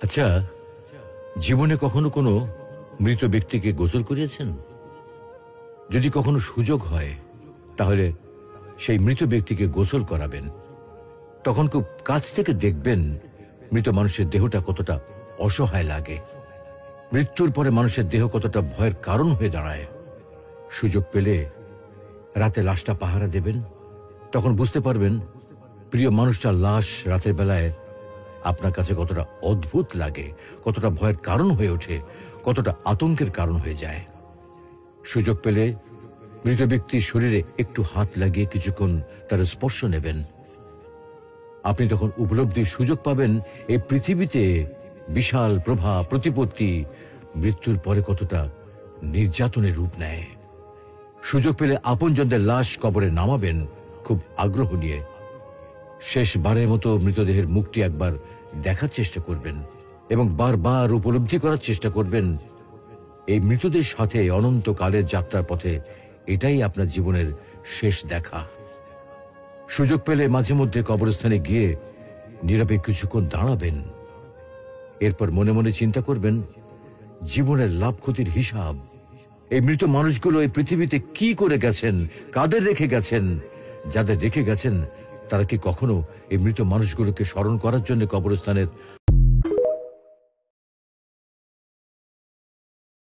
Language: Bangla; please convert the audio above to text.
আচ্ছা, জীবনে কখনো কোনো মৃত ব্যক্তিকে গোসল করিয়েছেন? যদি কখনো সুযোগ হয় তাহলে সেই মৃত ব্যক্তিকে গোসল করাবেন। তখন খুব কাছ থেকে দেখবেন মৃত মানুষের দেহটা কতটা অসহায় লাগে, মৃত্যুর পরে মানুষের দেহ কতটা ভয়ের কারণ হয়ে দাঁড়ায়। সুযোগ পেলে রাতে লাশটা পাহারা দেবেন, তখন বুঝতে পারবেন প্রিয় মানুষটার লাশ রাতের বেলায় আপনার কাছে কতটা অদ্ভুত লাগে, কতটা ভয়ের কারণ হয়ে ওঠে, কতটা আতঙ্কের কারণ হয়ে যায়। সুযোগ পেলে মৃত ব্যক্তির শরীরে একটু হাত লাগিয়ে কিছুক্ষণ তার স্পর্শ নেবেন। আপনি তখন উপলব্ধির সুযোগ পাবেন এই পৃথিবীতে বিশাল প্রভাব প্রতিপত্তি মৃত্যুর পরে কতটা নির্যাতনের রূপ নেয়। সুযোগ পেলে আপনজনদের লাশ কবরে নামাবেন খুব আগ্রহ নিয়ে। শেষবারের মতো মৃতদেহের মুখটি একবার দেখার চেষ্টা করবেন এবং বারবার উপলব্ধি করার চেষ্টা করবেন এই মৃতদের সাথে অনন্তকালের যাত্রার পথে এটাই আপনার জীবনের শেষ দেখা। সুযোগ পেলে মাঝে মধ্যে কবরস্থানে গিয়ে নীরবে কিছুক্ষণ দাঁড়াবেন। এরপর মনে মনে চিন্তা করবেন জীবনের লাভ ক্ষতির হিসাব। এই মৃত মানুষগুলো এই পৃথিবীতে কি করে গেছেন, কাদের রেখে গেছেন। যাদের রেখে গেছেন তারা কি কখনো এই মৃত মানুষগুলোকে স্মরণ করার জন্য কবরস্থানের